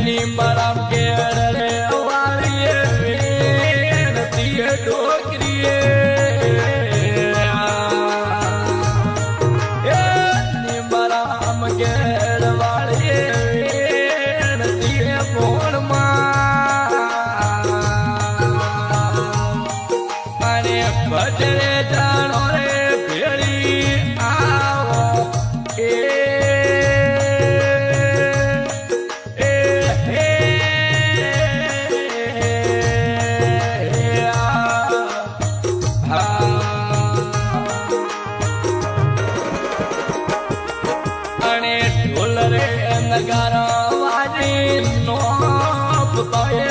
निमराम केड़ रे वालिए वेणती डोकरीए निमराम केड़ वालिए वेणती फोन माने बजरे जानो रे भेड़ी आओ नगारा वाजी नो पुताए